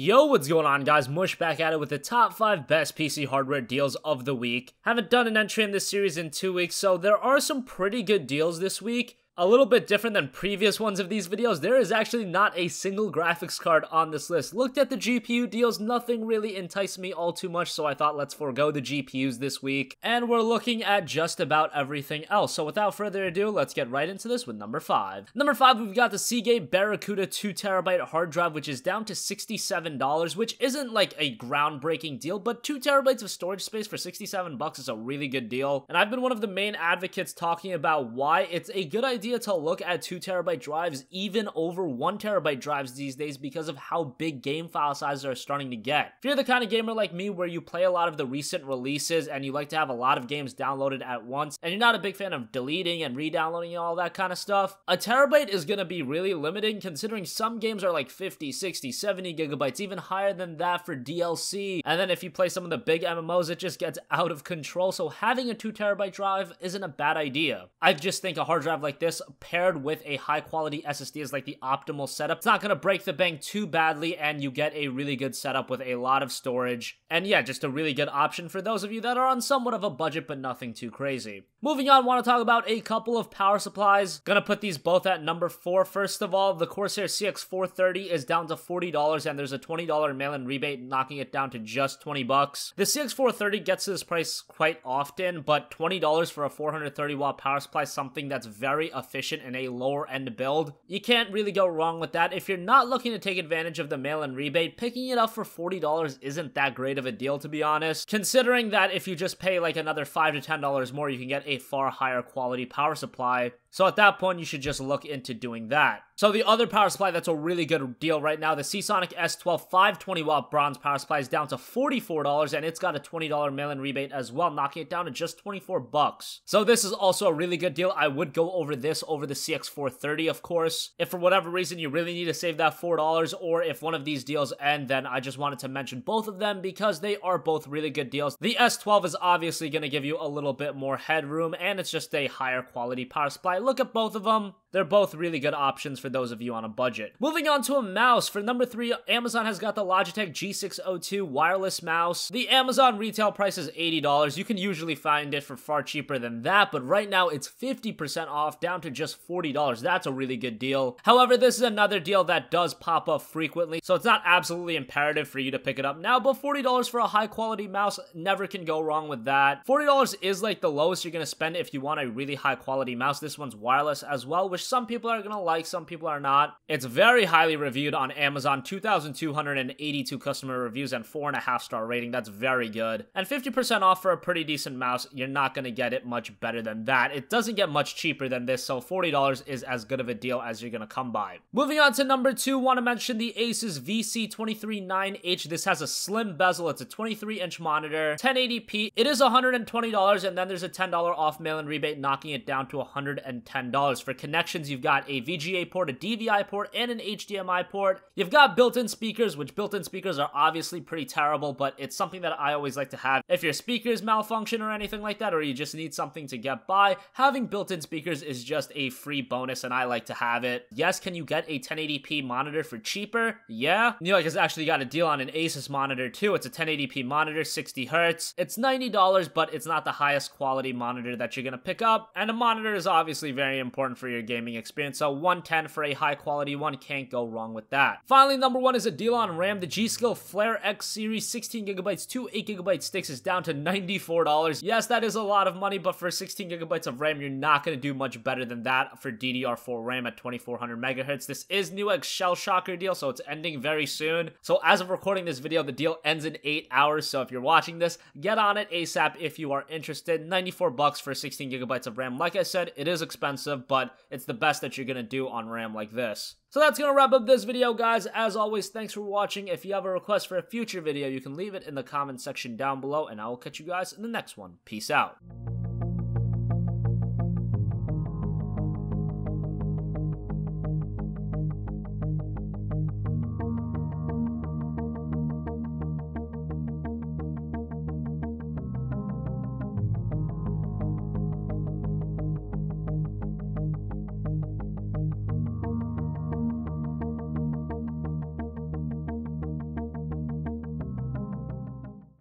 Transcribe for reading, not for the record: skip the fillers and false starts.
Yo, what's going on guys? Mush back at it with the top 5 best PC hardware deals of the week. Haven't done an entry in this series in 2 weeks, so there are some pretty good deals this week. A little bit different than previous ones of these videos, there is actually not a single graphics card on this list. Looked at the GPU deals, nothing really enticed me all too much, so I thought let's forego the GPUs this week. And we're looking at just about everything else. So without further ado, let's get right into this with number 5. Number 5, we've got the Seagate BarraCuda 2TB hard drive, which is down to $67, which isn't like a groundbreaking deal, but 2 TB of storage space for $67 is a really good deal. And I've been one of the main advocates talking about why it's a good idea to look at 2 TB drives even over 1 TB drives these days because of how big game file sizes are starting to get. If you're the kind of gamer like me where you play a lot of the recent releases and you like to have a lot of games downloaded at once and you're not a big fan of deleting and re-downloading and all that kind of stuff, a terabyte is going to be really limiting considering some games are like 50, 60, 70 gigabytes, even higher than that for DLC. And then if you play some of the big MMOs, it just gets out of control. So having a 2 TB drive isn't a bad idea. I just think a hard drive like this paired with a high quality SSD is like the optimal setup. It's not going to break the bank too badly and you get a really good setup with a lot of storage. And yeah, just a really good option for those of you that are on somewhat of a budget but nothing too crazy. Moving on, want to talk about a couple of power supplies. Gonna put these both at number 4. First of all, the Corsair CX 430 is down to $40 and there's a $20 mail-in rebate knocking it down to just $20. The CX 430 gets to this price quite often, but $20 for a 430 watt power supply is something that's very efficient in a lower end build. You can't really go wrong with that. If you're not looking to take advantage of the mail-in rebate, picking it up for $40 isn't that great of a deal, to be honest, considering that if you just pay like another $5 to $10 more, you can get a far higher quality power supply. So at that point, you should just look into doing that. So the other power supply that's a really good deal right now, the SeaSonic S12 520 watt bronze power supply is down to $44 and it's got a $20 mail-in rebate as well, knocking it down to just $24. So this is also a really good deal. I would go over this over the CX 430, of course. If for whatever reason you really need to save that $4 or if one of these deals end, then I just wanted to mention both of them because they are both really good deals. The S12 is obviously going to give you a little bit more headroom and it's just a higher quality power supply. Look at both of them. They're both really good options for those of you on a budget. Moving on to a mouse. For number 3, Amazon has got the Logitech G600 wireless mouse. The Amazon retail price is $80. You can usually find it for far cheaper than that, but right now it's 50% off, down to just $40. That's a really good deal. However, this is another deal that does pop up frequently, so it's not absolutely imperative for you to pick it up now, but $40 for a high quality mouse, never can go wrong with that. $40 is like the lowest you're going to spend if you want a really high quality mouse. This one's wireless as well, which some people are going to like, some people are not. It's very highly reviewed on Amazon, 2,282 customer reviews and 4.5 star rating. That's very good. And 50% off for a pretty decent mouse. You're not going to get it much better than that. It doesn't get much cheaper than this, so $40 is as good of a deal as you're going to come by. Moving on to number 2, want to mention the Asus VC23H. This has a slim bezel. It's a 23-inch monitor, 1080p. It is $120 and then there's a $10 off mail-in rebate, knocking it down to $110. For connections, you've got a VGA port, a DVI port, and an HDMI port. You've got built-in speakers, which built-in speakers are obviously pretty terrible, but it's something that I always like to have. If your speakers malfunction or anything like that, or you just need something to get by, having built-in speakers is just a free bonus, and I like to have it. Yes, can you get a 1080p monitor for cheaper? Yeah. Neil has actually got a deal on an Asus monitor too. It's a 1080p monitor, 60 Hz. It's $90, but it's not the highest quality monitor that you're gonna pick up, and a monitor is obviously very important for your gaming experience, so $110 for a high quality one, can't go wrong with that. Finally, number 1 is a deal on RAM. The G.SKILL Flare X series 16GB to 8GB sticks is down to $94. Yes, that is a lot of money, but for 16GB of RAM, you're not going to do much better than that for DDR4 RAM at 2400 MHz. This is Newegg's Shell Shocker deal, so it's ending very soon. So as of recording this video, the deal ends in 8 hours, so if you're watching this, get on it ASAP if you are interested. $94 for 16GB of RAM. Like I said, it is expensive, but it's the best that you're gonna do on RAM like this. So that's gonna wrap up this video, guys. As always, thanks for watching. If you have a request for a future video, you can leave it in the comment section down below, and I will catch you guys in the next one. Peace out.